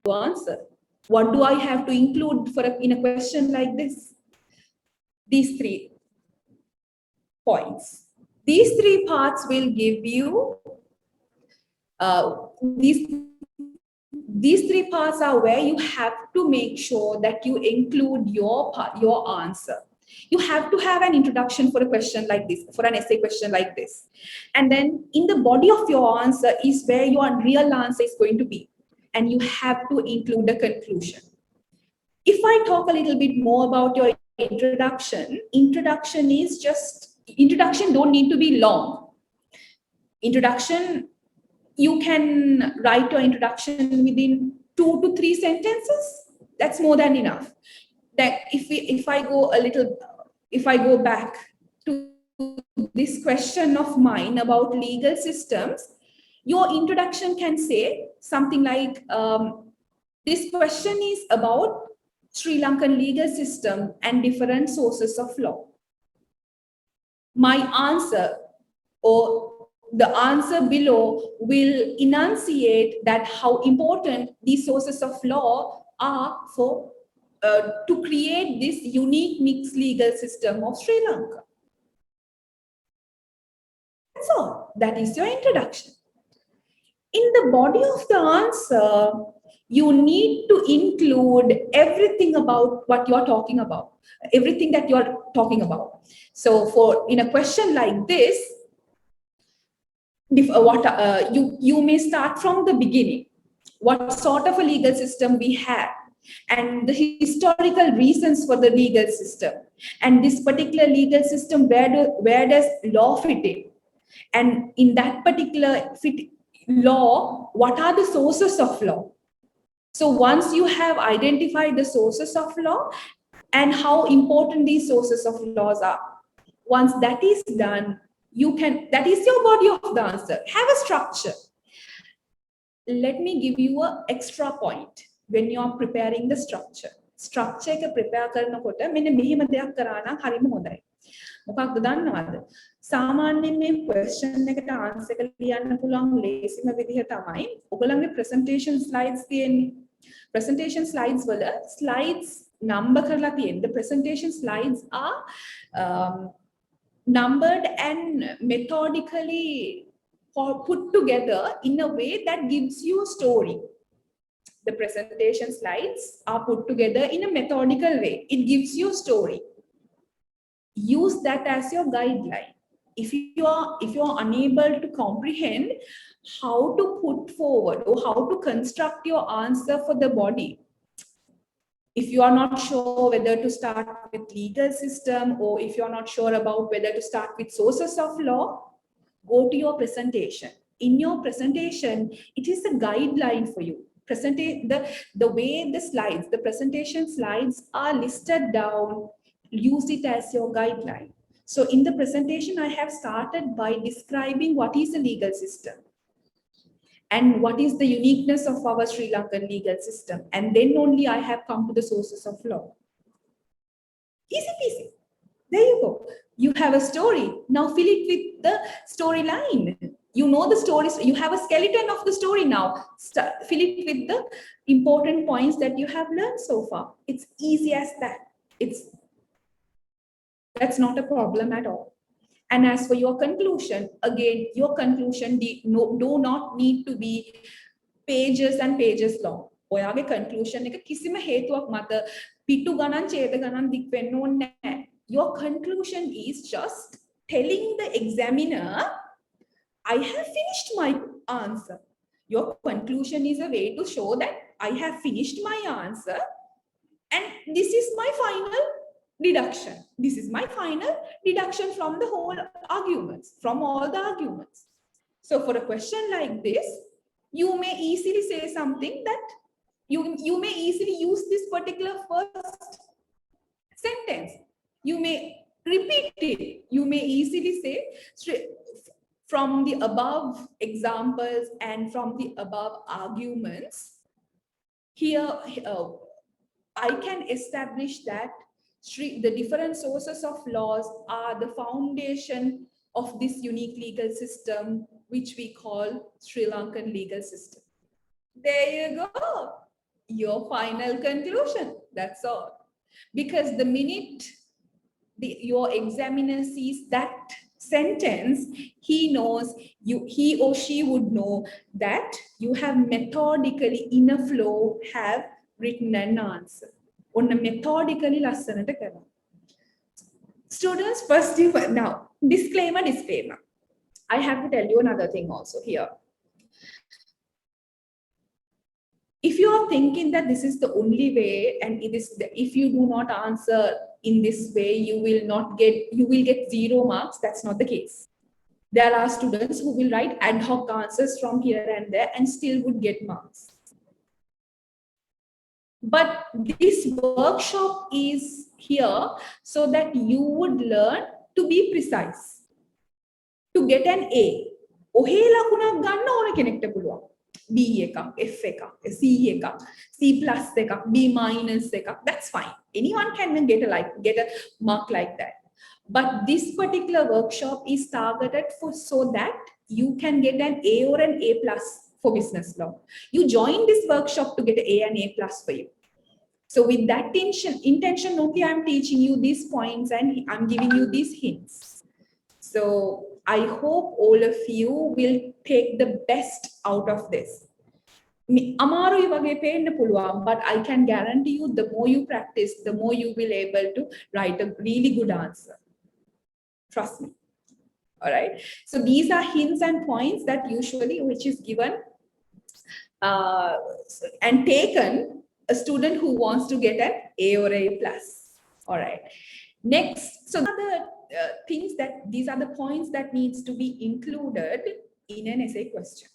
to answer. What do I have to include in a question like this? These 3 points. These 3 parts will give you these 3 parts are where you have to make sure that you include your answer. You have to have an introduction for a question like this, for an essay question like this. And then in the body of your answer is where your real answer is going to be. And you have to include a conclusion. If I talk a little bit more about your introduction don't need to be long. Introduction, you can write your introduction within 2 to 3 sentences. That's more than enough. That if I go back to this question of mine about legal systems, your introduction can say something like, this question is about Sri Lankan legal system and different sources of law. My answer or the answer below will enunciate that how important these sources of law are for to create this unique mixed legal system of Sri Lanka. That's all. That is your introduction. In the body of the answer, you need to include everything about what you're talking about, everything that you're talking about. So in a question like this, you may start from the beginning. What sort of a legal system we have, and the historical reasons for the legal system, and this particular legal system, where does law fit in, and in that particular law, what are the sources of law? So once you have identified the sources of law and how important these sources of laws are, once that is done, that is your body of the answer. Have a structure. Let me give you an extra point when you are preparing the structure. Structure එක prepare කරනකොට මෙන්න මෙහෙම දෙයක් කරා නම් හරිම හොඳයි. මොකක්ද දන්නවද? සාමාන්‍යයෙන් මේ question එකට answer එක ලියන්න පුළුවන් ලේසිම විදිහ තමයි ඔයගොල්ලන්ගේ presentation slides තියෙන්නේ. Presentation slides වල slides number කරලා තියෙන්නේ. The presentation slides are numbered and methodically put together in a way that gives you a story. The presentation slides are put together in a methodical way. It gives you a story. Use that as your guideline. If you are unable to comprehend how to put forward or how to construct your answer for the body, if you are not sure whether to start with legal system, or if you are not sure about whether to start with sources of law, go to your presentation. In your presentation, it is a guideline for you. The way the presentation slides are listed down, use it as your guideline. So in the presentation, I have started by describing what is a legal system and what is the uniqueness of our Sri Lankan legal system. And then only I have come to the sources of law. Easy peasy. There you go. You have a story. Now fill it with the storyline. You know the stories. You have a skeleton of the story now. Fill it with the important points that you have learned so far. It's easy as that. That's not a problem at all. And as for your conclusion, again, your conclusion do not need to be pages and pages long. ඔයාගේ conclusion එක කිසිම හේතුවක් මත පිටු ගණන් ඡේද ගණන් දික් වෙන්න ඕනේ නැහැ. Your conclusion is just telling the examiner, I have finished my answer. Your conclusion is a way to show that I have finished my answer and this is my final deduction. This is my final deduction from the whole arguments, from all the arguments. So for a question like this, you may easily say something that you may easily use this particular first sentence. You may repeat it. You may easily say, from the above examples and from the above arguments, here I can establish that the different sources of laws are the foundation of this unique legal system, which we call Sri Lankan legal system. There you go. your final conclusion. That's all. Because the minute your examiner sees that sentence, he knows he or she would know that you have methodically in a flow have written an answer. On a methodically lassanata karana. Students, first now disclaimer. I have to tell you another thing also here. If you are thinking that this is the only way, and if you do not answer in this way, you will get 0 marks. That's not the case. There are students who will write ad hoc answers from here and there and still would get marks. But this workshop is here so that you would learn to be precise, to get an A. ඔහේ ලකුණක් ගන්න ඕන කෙනෙක්ට පුළුවන්. B එකක්, F එකක්, C එකක්, C plus එකක්, B minus එකක්. That's fine. Anyone can get a mark like that. But this particular workshop is targeted so that you can get an A or an A plus for business law. You join this workshop to get an A and A plus for you. So with that intention only, I'm teaching you these points and I'm giving you these hints. So I hope all of you will take the best out of this. Amaruyi wage peenna puluwan, but I can guarantee you the more you practice, the more you will able to write a really good answer. Trust me. All right. So these are hints and points that usually which is given and taken a student who wants to get an A or A plus. All right. Next, so the things that these are the points that needs to be included in an essay question.